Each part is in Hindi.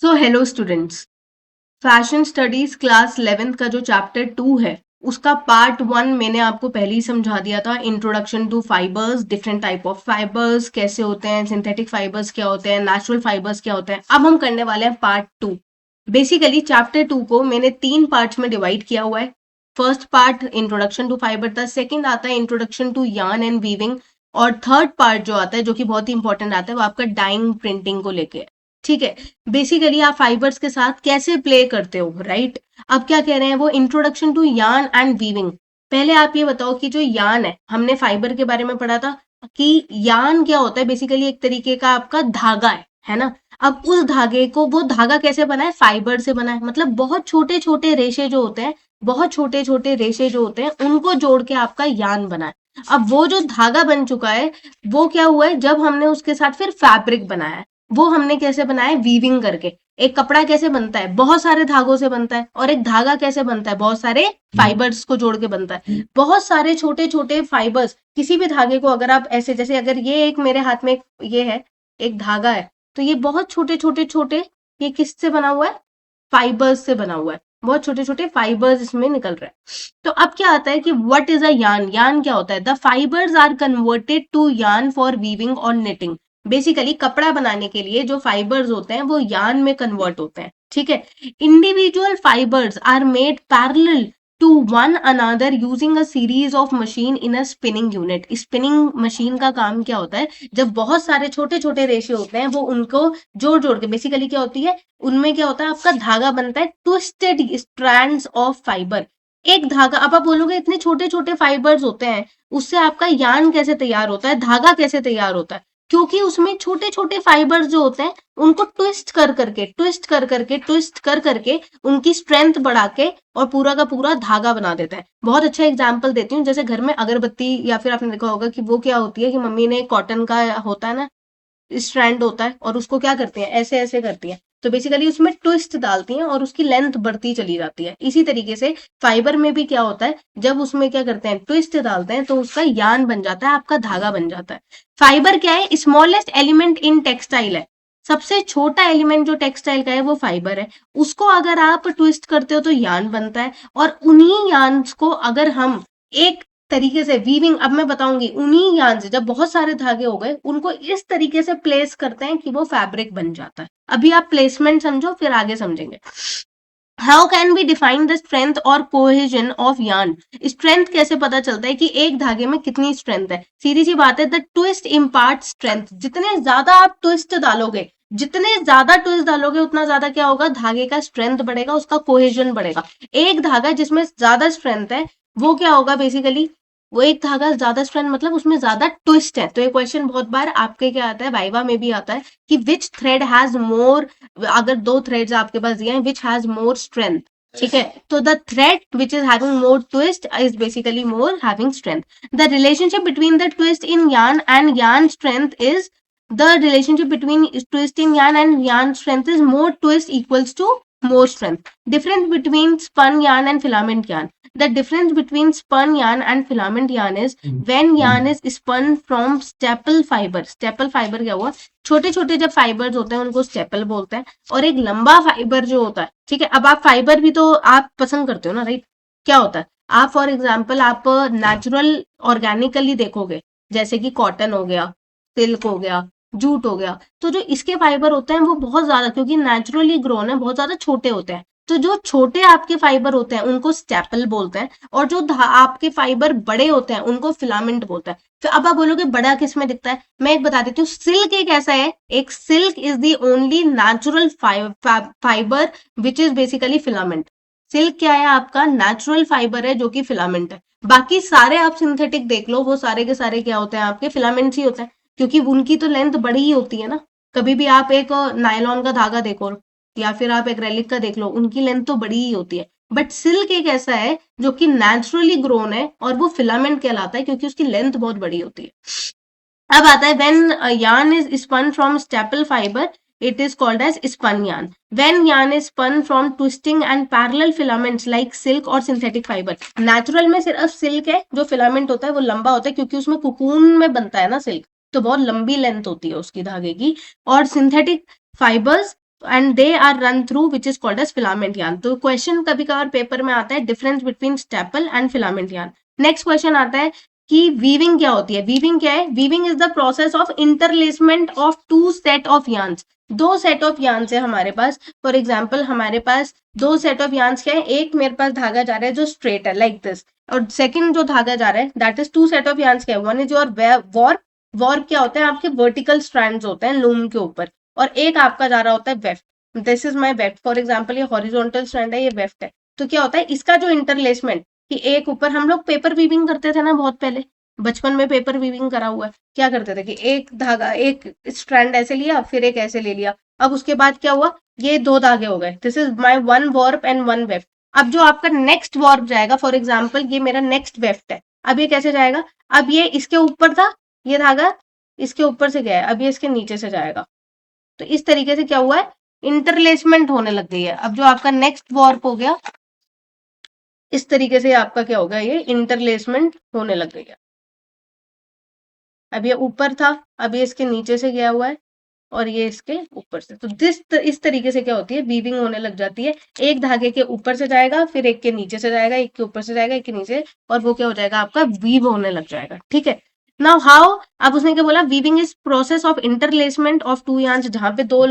So hello students, fashion studies class 11th का जो चैप्टर 2 है उसका पार्ट 1 मैंने आपको पहले ही समझा दिया था। Introduction to fibres, different type of fibres कैसे होते हैं, सिंथेटिक फाइबर्स क्या होते हैं, नेचुरल फाइबर्स क्या होते हैं। अब हम करने वाले हैं पार्ट 2। बेसिकली चैप्टर 2 को मैंने 3 पार्ट्स में डिवाइड किया हुआ है। First part introduction to fibre था, सेकेंड आता है introduction to yarn and weaving, और थर्ड पार्ट जो आता है जो कि बहुत ही इंपॉर्टेंट आता है वो आपका डाइंग प्रिंटिंग को लेके है। ठीक है, बेसिकली आप फाइबर्स के साथ कैसे प्ले करते हो, राइट। अब क्या कह रहे हैं वो, introduction to yarn and weaving. पहले आप ये बताओ कि जो यार्न है, हमने फाइबर के बारे में पढ़ा था कि यार्न क्या होता है। बेसिकली एक तरीके का आपका धागा है ना। अब उस धागे को, वो धागा कैसे बना है, फाइबर से बना है। मतलब बहुत छोटे छोटे रेशे जो होते हैं, बहुत छोटे छोटे रेशे जो होते हैं उनको जोड़ के आपका यार्न बना है। अब वो जो धागा बन चुका है वो क्या हुआ है, जब हमने उसके साथ फिर फैब्रिक बनाया है, वो हमने कैसे बनाया है, वीविंग करके। एक कपड़ा कैसे बनता है, बहुत सारे धागों से बनता है। और एक धागा कैसे बनता है, बहुत सारे फाइबर्स को जोड़ के बनता है। बहुत सारे छोटे छोटे फाइबर्स, किसी भी धागे को अगर आप ऐसे, जैसे अगर ये एक मेरे हाथ में ये है, एक धागा है, तो ये बहुत छोटे छोटे छोटे, ये किससे बना हुआ है, फाइबर्स से बना हुआ है। बहुत छोटे छोटे फाइबर्स इसमें निकल रहे हैं। तो अब क्या आता है कि what is a yarn. Yarn क्या होता है, the fibres are converted to yarn for weaving और निटिंग। बेसिकली कपड़ा बनाने के लिए जो फाइबर्स होते हैं वो यार्न में कन्वर्ट होते हैं। ठीक है, individual fibres are made parallel to one another using a series of machine in a spinning unit. Spinning machine का काम क्या होता है, जब बहुत सारे छोटे छोटे रेशे होते हैं वो उनको जोड़ जोड़ के, बेसिकली क्या होती है, उनमें क्या होता है, आपका धागा बनता है ट्विस्टेड स्ट्रैंड्स ऑफ फाइबर। एक धागा, अब आप बोलोगे इतने छोटे छोटे फाइबर्स होते हैं, उससे आपका यार्न कैसे तैयार होता है, धागा कैसे तैयार होता है। क्योंकि उसमें छोटे छोटे फाइबर्स जो होते हैं उनको ट्विस्ट कर करके, ट्विस्ट कर करके, ट्विस्ट कर करके उनकी स्ट्रेंथ बढ़ा के और पूरा का पूरा धागा बना देता है। बहुत अच्छा एग्जांपल देती हूँ, जैसे घर में अगरबत्ती, या फिर आपने देखा होगा कि वो क्या होती है कि मम्मी ने कॉटन का होता है ना, स्ट्रैंड होता है, और उसको क्या करती हैं, ऐसे ऐसे करती हैं। तो बेसिकली उसमें ट्विस्ट डालती हैं और उसकी लेंथ बढ़ती चली जाती है। इसी तरीके से फाइबर में भी क्या होता है, जब उसमें क्या करते हैं, ट्विस्ट डालते हैं, तो उसका यार्न बन जाता है, आपका धागा बन जाता है। फाइबर क्या है, स्मॉलेस्ट एलिमेंट इन टेक्सटाइल है। सबसे छोटा एलिमेंट जो टेक्सटाइल का है वो फाइबर है। उसको अगर आप ट्विस्ट करते हो तो यार्न बनता है, और उन्हीं यार्न को अगर हम एक तरीके से वीविंग, अब मैं बताऊंगी, उन्हीं यार्न से जब बहुत सारे धागे हो गए उनको इस तरीके से प्लेस करते हैं कि वो फैब्रिक बन जाता है। अभी आप प्लेसमेंट समझो, फिर आगे समझेंगे। How can we define the strength और कोहेजन ऑफ यार्न। स्ट्रेंथ कैसे पता चलता है कि एक धागे में कितनी स्ट्रेंथ है। सीधी सी बात है, द ट्विस्ट इम्पार्ट स्ट्रेंथ। जितने ज्यादा आप ट्विस्ट डालोगे, जितने ज्यादा ट्विस्ट डालोगे उतना ज्यादा क्या होगा, धागे का स्ट्रेंथ बढ़ेगा, उसका कोहेजन बढ़ेगा। एक धागा जिसमें ज्यादा स्ट्रेंथ है वो क्या होगा, बेसिकली वो एक धागा ज्यादा स्ट्रेंथ मतलब उसमें ज्यादा ट्विस्ट है। तो ये क्वेश्चन बहुत बार आपके क्या आता है, वाइवा में भी आता है कि विच थ्रेड हैज मोर, अगर दो थ्रेड्स आपके पास दिए हैं, विच हैज मोर स्ट्रेंथ। ठीक है, तो the thread which is having more twist is basically more having strength. The relationship between the twist in yarn and yarn strength is, the relationship between twist in yarn and yarn strength is more twist equals to more strength. Difference between spun yarn and filament yarn. The difference between spun yarn and filament yarn is when yarn is spun from staple fiber. Staple fiber क्या हुआ, छोटे छोटे जब फाइबर्स होते हैं उनको स्टेपल बोलते हैं। और एक लंबा फाइबर जो होता है, ठीक है, अब आप फाइबर भी तो आप पसंद करते हो ना, राइट। क्या होता है, आप फॉर एग्जाम्पल आप नेचुरल ऑर्गेनिकली देखोगे, जैसे कि कॉटन हो गया, सिल्क हो गया, जूट हो गया, तो जो इसके फाइबर होते हैं वो बहुत ज्यादा, क्योंकि नेचुरली ग्रोन है, बहुत ज्यादा छोटे होते हैं। तो जो छोटे आपके फाइबर होते हैं उनको स्टेपल बोलते हैं, और जो आपके फाइबर बड़े होते हैं उनको फिलामेंट बोलते हैं। तो अब आप बोलोगे बड़ा किस में दिखता है, मैं एक बता देती हूँ। सिल्क एक ऐसा है, एक silk is the only natural fibre which is basically filament. Silk क्या है, आपका नेचुरल फाइबर है जो कि फिलामेंट है। बाकी सारे आप सिंथेटिक देख लो, वो सारे के सारे क्या होते हैं, आपके फिलामेंट्स ही होते हैं, क्योंकि उनकी तो लेंथ बड़ी ही होती है ना। कभी भी आप एक नायलॉन का धागा देखो, या फिर आप एक रेलिक का देख लो, उनकी लेंथ तो बड़ी ही होती है। बट सिल्क एक ऐसा है जो कि नेचुरली ग्रोन है, और वो फिलामेंट कहलाता है क्योंकि उसकी लेंथ बहुत बड़ी होती है। अब आता है when yarn is spun from staple fiber, it is called as spun yarn. When yarn is spun from twisting and parallel filaments like silk or synthetic fiber. Natural में सिर्फ सिल्क है, जो फिलामेंट होता है वो लंबा होता है क्योंकि उसमें कुकून में बनता है ना सिल्क, तो बहुत लंबी लेंथ होती है उसकी धागे की। और synthetic fibres and they are run through which is called as filament yarn. तो क्वेश्चन कभी कभार पेपर में आता है difference between staple and filament yarn. Next question आता है कि वीविंग क्या होती है। वीविंग क्या है? Weaving is the process of interlacement of two set of yarns. दो सेट ऑफ यार्न्स है हमारे पास। फॉर एग्जाम्पल हमारे पास दो सेट ऑफ यार्न्स क्या है, एक मेरे पास धागा जा रहा है जो स्ट्रेट है लाइक दिस, और सेकंड जो धागा जा रहा है that is two set of yarns क्या है, one is your warp. Warp क्या होता है? आपके वर्टिकल स्ट्रैंड्स होते हैं लूम के ऊपर, और एक आपका जा रहा होता है weft. This is my weft, for example ये हॉरिजॉन्टल स्ट्रैंड है, ये वेफ्ट है। तो क्या होता है इसका जो इंटरलेसमेंट, कि एक ऊपर, हम लोग पेपर वीविंग करते थे ना बहुत पहले, बचपन में पेपर वीविंग करा हुआ है। क्या करते थे कि एक धागा, एक स्ट्रैंड ऐसे लिया, फिर एक ऐसे ले लिया। अब उसके बाद क्या हुआ, ये दो धागे हो गए, this is my one warp and one weft. अब जो आपका नेक्स्ट वॉर्प जाएगा, फॉर एग्जाम्पल ये मेरा नेक्स्ट वेफ्ट है, अब ये कैसे जाएगा? अब ये इसके ऊपर था, ये धागा इसके ऊपर से गया है, अब ये इसके नीचे से जाएगा। तो इस तरीके से क्या हुआ है, इंटरलेसमेंट होने लग गई है। अब जो आपका नेक्स्ट वॉर्प हो गया, इस तरीके से आपका क्या होगा, ये इंटरलेसमेंट होने लग गई है। अब ये ऊपर था, अब ये इसके नीचे से गया हुआ है, और ये इसके ऊपर से। तो इस तरीके से क्या होती है, वीविंग होने लग जाती है। एक धागे के ऊपर से जाएगा, फिर एक के नीचे से जाएगा, एक के ऊपर से जाएगा, एक के नीचे, और वो क्या हो जाएगा, आपका वीव होने लग जाएगा। ठीक है। नाउ हाउ, अब उसने क्या बोला, weaving is process of interlacement of two yarns, जहां पे दो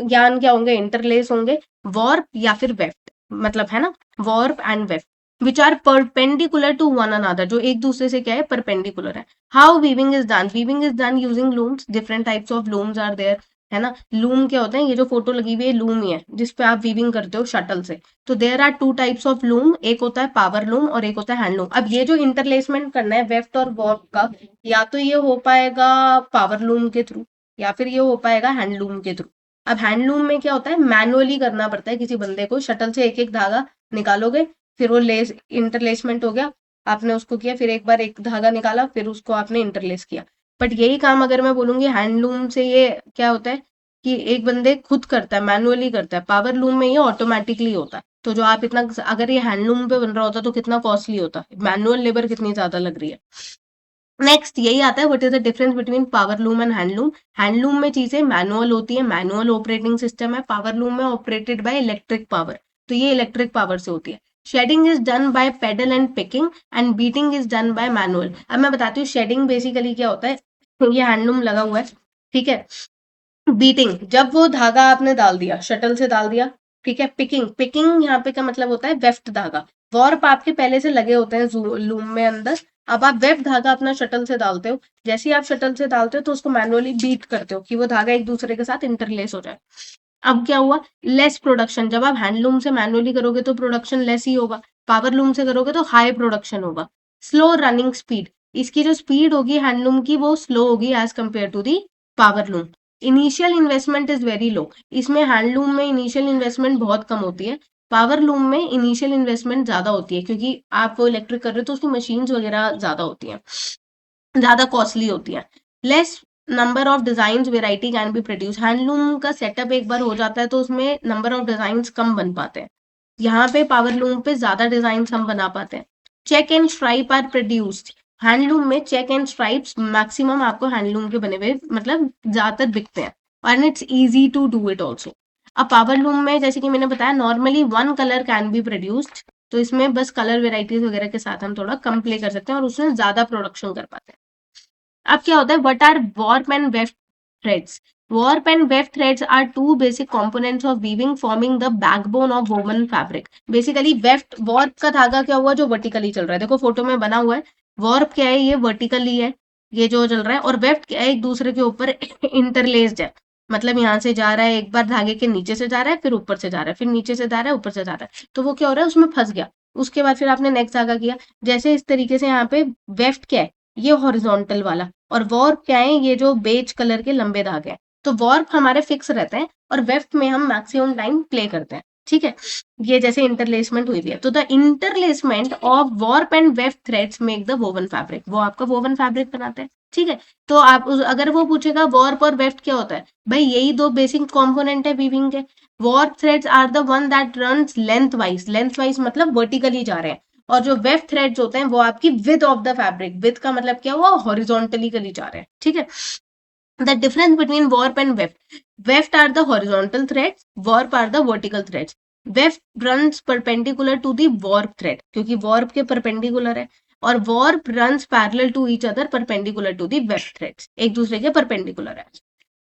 यार्न क्या होंगे, इंटरलेस होंगे, वॉर्प या फिर वेफ्ट, मतलब है ना, warp and weft, which are perpendicular to one another, जो एक दूसरे से क्या है, परपेंडिकुलर है। How weaving is done? Weaving is done using looms, different types of looms are there, है ना। लूम क्या होता है, ये जो फोटो लगी हुई है लूम ही है, जिसपे आप वीविंग करते हो शटल से। तो there are two types of loom, एक होता है पावर लूम और एक होता है हैंड लूम। अब ये जो इंटरलेसमेंट करना है वेफ्ट और वॉर्प का, या तो ये हो पाएगा पावर लूम के थ्रू, या फिर ये हो पाएगा हैंडलूम के थ्रू। अब हैंडलूम में क्या होता है, मैनुअली करना पड़ता है किसी बंदे को, शटल से एक एक धागा निकालोगे, फिर वो लेस इंटरलेसमेंट हो गया, आपने उसको किया, फिर एक बार एक धागा निकाला, फिर उसको आपने इंटरलेस किया। बट यही काम अगर मैं बोलूंगी हैंडलूम से, ये क्या होता है कि एक बंदे खुद करता है, मैनुअली करता है। पावर लूम में ये ऑटोमेटिकली होता है। तो जो आप इतना, अगर ये हैंडलूम पे बन रहा होता तो कितना कॉस्टली होता, मैनुअल लेबर कितनी ज्यादा लग रही है। नेक्स्ट यही आता है, what is the difference between power loom and handloom. Handloom में चीजें मैनुअल होती है, मैनुअल ऑपरेटिंग सिस्टम है। पावर लूम में ऑपरेटेड बाय इलेक्ट्रिक पावर, तो ये इलेक्ट्रिक पावर से होती है। Shedding is done by pedal and picking, and beating is done by manual. अब मैं बताती हूँ शेडिंग बेसिकली क्या होता है। ये हैंडलूम लगा हुआ है, ठीक है। बीटिंग, जब वो धागा आपने डाल दिया, शटल से डाल दिया, ठीक है। पिकिंग, पिकिंग यहाँ पे का मतलब होता है वेफ्ट धागा। वॉर्प आपके पहले से लगे होते हैं लूम में अंदर, अब आप वेफ्ट धागा अपना शटल से डालते हो। जैसे ही आप शटल से डालते हो तो उसको मैनुअली बीट करते हो कि वो धागा एक दूसरे के साथ इंटरलेस हो जाए। अब क्या हुआ, लेस प्रोडक्शन। जब आप हैंडलूम से मैनुअली करोगे तो प्रोडक्शन लेस ही होगा, पावर लूम से करोगे तो हाई प्रोडक्शन होगा। स्लो रनिंग स्पीड, इसकी जो स्पीड होगी हैंडलूम की वो स्लो होगी as compared to the power loom. Initial investment is very low, इसमें हैंडलूम में इनिशियल इन्वेस्टमेंट बहुत कम होती है। पावर लूम में इनिशियल इन्वेस्टमेंट ज्यादा होती है, क्योंकि आप वो इलेक्ट्रिक कर रहे हो तो उसकी मशीन्स वगैरह ज्यादा होती हैं, ज्यादा कॉस्टली होती है। Less number of design variety can be produce, handloom का सेटअप एक बार हो जाता है तो उसमें नंबर ऑफ डिजाइन कम बन पाते हैं। यहाँ पे पावर लूम पे ज्यादा डिजाइन हम बना पाते हैं। Check and stripe are produced, handloom में चेक एंड स्ट्राइप्स मैक्सिमम आपको हैंडलूम के बने हुए मतलब ज्यादातर बिकते हैं, और it's easy to do it also. अब पावर लूम में जैसे कि मैंने बताया normally one colour can be produced, तो इसमें बस कलर वेराइटीज वगैरह के साथ हम थोड़ा कम प्ले कर सकते हैं और उसमें ज्यादा प्रोडक्शन कर पाते हैं। अब क्या होता है, what are warp and weft threads? Warp and weft threads are two basic components of weaving, forming the backbone of woven fabric. Basically, weft, warp का धागा क्या हुआ, जो वर्टिकली चल रहा है, देखो फोटो में बना हुआ है। warp क्या है, ये वर्टिकली है, ये जो चल रहा है, और वेफ्ट क्या है, एक दूसरे के ऊपर इंटरलेस्ड है, मतलब यहाँ से जा रहा है, एक बार धागे के नीचे से जा रहा है, फिर ऊपर से जा रहा है, फिर नीचे से जा रहा है, ऊपर से जा रहा है, तो वो क्या हो रहा है, उसमें फंस गया। उसके बाद फिर आपने नेक्स्ट धागा किया, जैसे इस तरीके से। यहाँ पे वेफ्ट क्या है, ये हॉरिजॉन्टल वाला, और वॉर्प क्या है, ये जो बेज कलर के लंबे धागे हैं। तो वॉर्प हमारे फिक्स रहते हैं और वेफ्ट में हम मैक्सिमम टाइम प्ले करते हैं, ठीक है। ये जैसे इंटरलेसमेंट हुई है, तो the interlacement of warp and weft threads make the woven fabric, वो आपका वोवन फैब्रिक बनाते हैं, ठीक है। तो आप अगर वो पूछेगा वॉर्प और वेफ्ट क्या होता है, भाई यही दो बेसिक कंपोनेंट है वीविंग के। Warp threads are the one that runs lengthwise मतलब वर्टिकली जा रहे हैं, और जो वेफ्ट थ्रेड्स होते हैं वो आपकी width of the fabric, with का मतलब क्या हुआ, हॉरिजॉन्टली कली जा रहे हैं, ठीक है। The difference between warp and weft. Weft are the horizontal threads, warp are the vertical threads. Weft runs perpendicular to the warp thread क्योंकि warp के perpendicular है, और warp runs parallel to each other perpendicular to the weft threads, एक दूसरे के perpendicular है.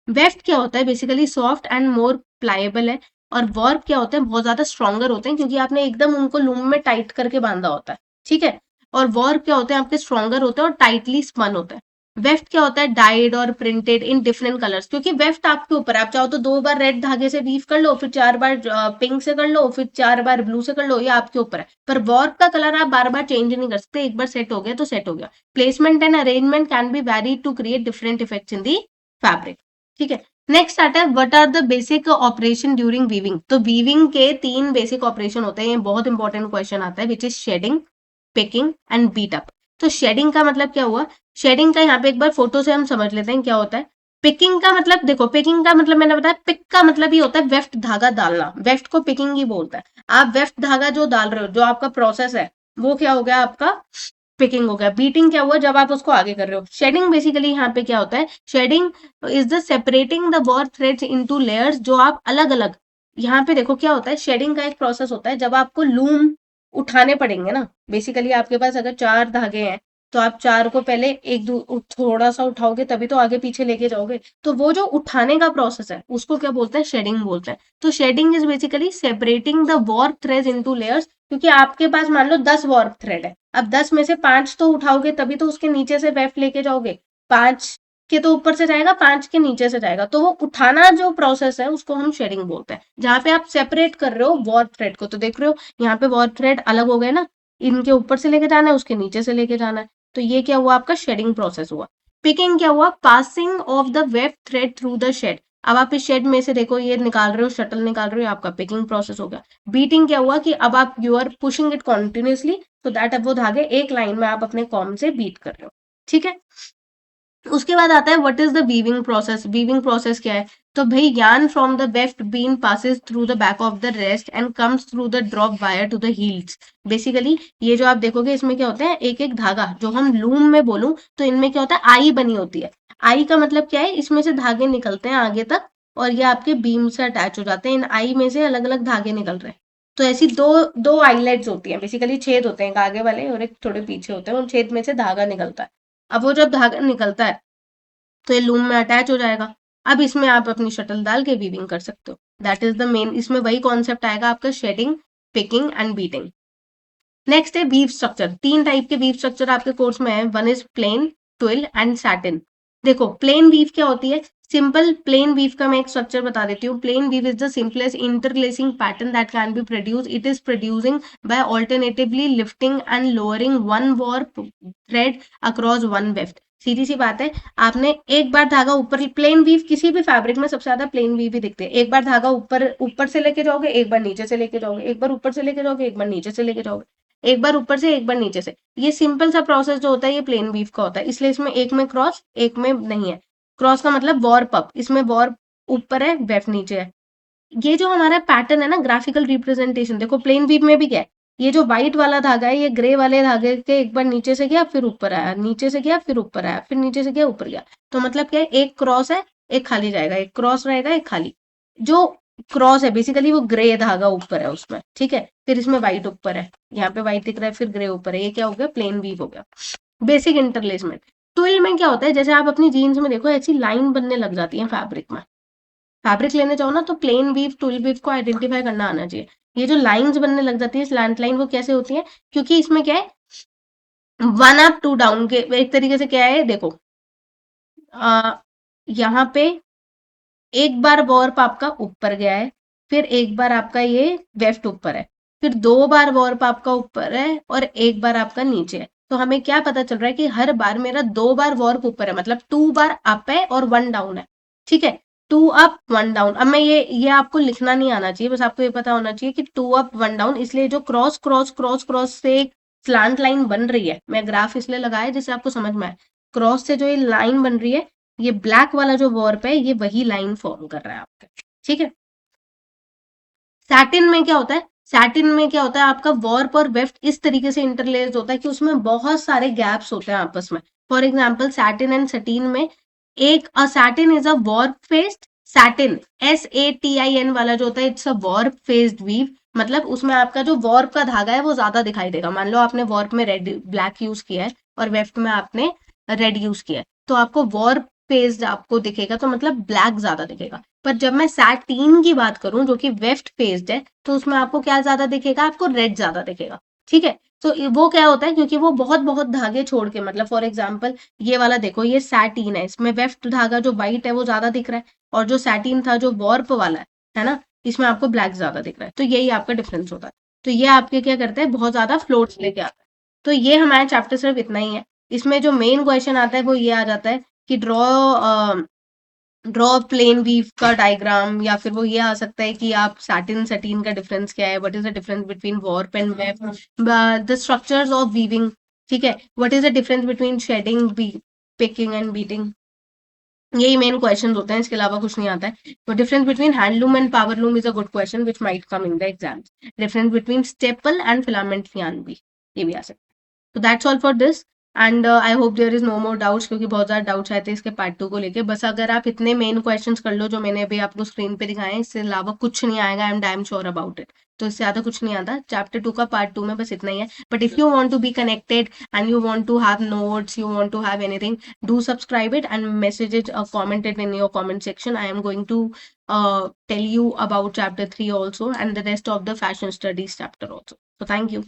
वेफ्ट क्या होता है, basically soft and more pliable है, और वॉर्प क्या होते हैं, बहुत ज्यादा स्ट्रॉन्गर होते हैं क्योंकि आपने एकदम उनको लूम में टाइट करके बांधा होता है, ठीक है. और वॉर्प क्या होते हैं, आपके स्ट्रॉन्गर होते हैं और टाइटली स्पन होता है. वेफ्ट क्या होता है, डाइड और प्रिंटेड इन डिफरेंट कलर्स, क्योंकि वेफ्ट आपके ऊपर, आप चाहो तो 2 बार रेड धागे से वीव कर लो, फिर 4 बार पिंक से कर लो, फिर 4 बार ब्लू से कर लो, ये आपके ऊपर है. पर वॉर्प का कलर आप बार बार चेंज नहीं कर सकते, एक बार सेट हो गया तो सेट हो गया. Placement and arrangement can be very to create different effects in the fabric, ठीक है. नेक्स्ट आता है what are the basic operation during weaving. तो वीविंग के 3 बेसिक ऑपरेशन होते हैं, ये बहुत इंपॉर्टेंट क्वेश्चन आता है, which is shedding, picking and beat up. तो शेडिंग का मतलब क्या हुआ, शेडिंग का यहाँ पे एक बार फोटो से हम समझ लेते हैं क्या होता है. पिकिंग का मतलब, देखो पिकिंग का मतलब मैंने बताया, पिक का मतलब ये होता है वेफ्ट धागा डालना, वेफ्ट को पिकिंग ही बोलता है. आप वेफ्ट धागा जो डाल रहे हो, जो आपका प्रोसेस है, वो क्या हो गया आपका पिकिंग हो गया. बीटिंग क्या हुआ, जब आप उसको आगे कर रहे हो. शेडिंग बेसिकली यहाँ पे क्या होता है, shedding is the separating the warp threads into layers, जो आप अलग अलग, यहाँ पे देखो क्या होता है, शेडिंग का एक प्रोसेस होता है, जब आपको लूम उठाने पड़ेंगे ना, बेसिकली आपके पास अगर 4 धागे हैं तो आप 4 को पहले थोड़ा सा उठाओगे तभी तो आगे पीछे लेके जाओगे, तो वो जो उठाने का प्रोसेस है उसको क्या बोलते हैं, शेडिंग बोलते हैं. तो shedding is basically separating the warp threads into layers, क्योंकि आपके पास मान लो 10 वॉर्प थ्रेड है, अब 10 में से 5 तो उठाओगे तभी तो उसके नीचे से वेफ्ट लेके जाओगे, 5 के तो ऊपर से जाएगा, 5 के नीचे से जाएगा, तो वो उठाना जो प्रोसेस है उसको हम शेडिंग बोलते हैं, जहां पे आप सेपरेट कर रहे हो वॉर्प थ्रेड को. तो देख रहे हो यहाँ पे वॉर्प थ्रेड अलग हो गए ना, इनके ऊपर से लेके जाना है, उसके नीचे से लेके जाना है, तो ये क्या हुआ, आपका शेडिंग प्रोसेस हुआ. पिकिंग क्या हुआ, passing of the weft thread through the shed. अब आप इस शेड में से देखो ये निकाल रहे हो, शटल निकाल रहे हो, आपका पिकिंग प्रोसेस हो गया. बीटिंग क्या हुआ कि अब आप you are pushing it continuously, तो दैट अब वो धागे एक लाइन में आप अपने कॉम से बीट कर रहे हो, ठीक है. उसके बाद आता है what is the weaving process. Weaving process क्या है, तो भाई yarn from the weft beam passes through the back of the rest and comes through the drop wire to the healds. Basically ये जो आप देखोगे इसमें क्या होता है, एक एक धागा, जो हम लूम में बोलूं तो इनमें क्या होता है, आई बनी होती है. आई का मतलब क्या है, इसमें से धागे निकलते हैं आगे तक और ये आपके बीम से अटैच हो जाते हैं. इन आई में से अलग अलग धागे निकल रहे हैं, तो ऐसी दो दो आईलेट्स होती हैं, बेसिकली छेद होते हैं, एक आगे वाले और एक थोड़े पीछे होते हैं, उन छेद में से धागा निकलता है. अब वो जब धागा निकलता है तो ये लूम में अटैच हो जाएगा. अब इसमें आप अपनी शटल डाल के वीविंग कर सकते हो. दैट इज द मेन, इसमें वही कॉन्सेप्ट आएगा आपका, shedding, picking and beating. Next है वीव स्ट्रक्चर. 3 टाइप के वीव स्ट्रक्चर आपके कोर्स में है. One is plain, twill and satin. देखो प्लेन वीव क्या होती है, सिंपल प्लेन वीव का मैं एक स्ट्रक्चर बता देती हूँ. Plain weave is the simplest interlacing pattern that can be produce. It is producing by alternatively lifting and lowering one warp thread across one weft. सीधी सी बात है, आपने एक बार धागा ऊपर, प्लेन वीव किसी भी फैब्रिक में सबसे ज्यादा प्लेन वीव ही दिखते हैं. एक बार धागा ऊपर ऊपर से लेके जाओगे, एक बार नीचे से लेके जाओगे, एक बार ऊपर से लेके जाओगे, एक बार नीचे से लेके जाओगे, एक बार ऊपर से एक बार नीचे से. ये सिंपल सा प्रोसेस जो होता है ये प्लेन वीव का होता है, इसलिए इसमें एक में क्रॉस एक में नहीं है. क्रॉस का मतलब वॉर्प अप, इसमें वॉर्प ऊपर है वेफ नीचे है. ये जो हमारा पैटर्न है ना, ग्राफिकल रिप्रेजेंटेशन, देखो प्लेन वीव में भी क्या है, ये जो व्हाइट वाला धागा है ये ग्रे वाले धागे के एक बार नीचे से गया फिर ऊपर आया, नीचे से गया फिर ऊपर आया, फिर नीचे से गया ऊपर गया. तो मतलब क्या है, एक क्रॉस है एक खाली जाएगा, एक क्रॉस रहेगा एक खाली. जो क्रॉस है बेसिकली वो ग्रे धागा ऊपर है उसमें, ठीक है. फिर इसमें व्हाइट ऊपर है, यहाँ पे व्हाइट दिख रहा है, फिर ग्रे ऊपर है, ये क्या हो गया, प्लेन वीव हो गया. बेसिक इंटरलेसमेंट. ट्विल में क्या होता है, जैसे आप अपनी जीन्स में देखो ऐसी लाइन बनने लग जाती है फैब्रिक में. फैब्रिक लेने जाओ ना तो प्लेन वीव ट्विल वीव को आइडेंटिफाई करना आना चाहिए. ये जो लाइंस बनने लग जाती है स्लैंट लाइन, वो कैसे होती है, क्योंकि इसमें क्या है, 1 अप 2 डाउन के एक तरीके से क्या है, देखो यहाँ पे एक बार वॉर्प आपका ऊपर गया है, फिर एक बार आपका ये वेफ्ट ऊपर है, फिर 2 बार वॉर्प आपका ऊपर है और एक बार आपका नीचे है. तो हमें क्या पता चल रहा है कि हर बार मेरा 2 बार वॉर्प ऊपर है, मतलब 2 बार अप है और 1 डाउन है, ठीक है. 2 अप 1 डाउन. अब मैं ये आपको लिखना नहीं आना चाहिए, बस आपको ये पता होना चाहिए कि 2 अप 1 डाउन. इसलिए जो क्रॉस क्रॉस क्रॉस क्रॉस से एक स्लांट लाइन बन रही है, मैं ग्राफ इसलिए लगाया जिससे आपको समझ में आए. क्रॉस से जो ये लाइन बन रही है, ये ब्लैक वाला जो वॉर्प है ये वही लाइन फॉर्म कर रहा है आपका, ठीक है. सैटिन में क्या होता है, सैटिन में क्या होता है, आपका वॉर्प और वेफ्ट इस तरीके से इंटरलेस्ड होता है कि उसमें बहुत सारे गैप्स होते हैं आपस में. For example satin and sateen में एक satin is a warp faced satin, SATIN वाला जो होता है, it's a warp faced weave, मतलब उसमें आपका जो वॉर्प का धागा है वो ज्यादा दिखाई देगा। मान लो आपने वॉर्प में रेड ब्लैक यूज किया है और वेफ्ट में आपने रेड यूज किया है, तो आपको वॉर्प फेस्ड आपको दिखेगा, तो मतलब ब्लैक ज्यादा दिखेगा। पर जब मैं सैटिन की बात करूं जो कि वेफ्ट फेस्ड है, तो उसमें आपको क्या ज्यादा दिखेगा, आपको रेड ज्यादा दिखेगा। ठीक है, तो वो क्या होता है, क्योंकि वो बहुत बहुत धागे छोड़ के, मतलब फॉर एग्जाम्पल ये वाला देखो, ये सैटीन है, इसमें वेफ्ट धागा जो व्हाइट है वो ज्यादा दिख रहा है, और जो सैटीन था जो वॉर्प वाला है ना, इसमें आपको ब्लैक ज्यादा दिख रहा है। तो यही आपका डिफरेंस होता है। तो ये आपके क्या करते हैं, बहुत ज्यादा फ्लोट्स लेके आता है। तो ये हमारा चैप्टर सिर्फ इतना ही है। इसमें जो मेन क्वेश्चन आता है वो ये आ जाता है कि ड्रॉ प्लेन वीव का डायग्राम, या फिर वो ये आ सकता है कि आप सैटिन सैटिन का डिफरेंस क्या है, what is the difference between warp and weave, the structures of weaving. ठीक है, what is the difference between shedding, picking and beating. यही मेन क्वेश्चन होते हैं, इसके अलावा कुछ नहीं आता है। तो difference between handloom and powerloom is a good question which might come in the exams. Difference between staple and filament yarn भी, ये भी आ सकता है। तो that's all for this, and I hope there is no more doubts, क्योंकि बहुत ज्यादा डाउट्स आए थे इसके पार्ट 2 को लेके। बस अगर आप इतने मेन क्वेश्चंस कर लो जो मैंने अभी आपको स्क्रीन पे दिखाए हैं, इससे अलावा कुछ नहीं आएगा, I am damn sure about it. तो इससे ज्यादा कुछ नहीं आता चैप्टर 2 का, पार्ट 2 में बस इतना ही है। But if you want to be connected and you want to have notes, you want to have anything, do subscribe it and message it, comment it in your comment section. I am going to tell you about chapter 3 also, and the rest of the fashion studies chapter also. So thank you.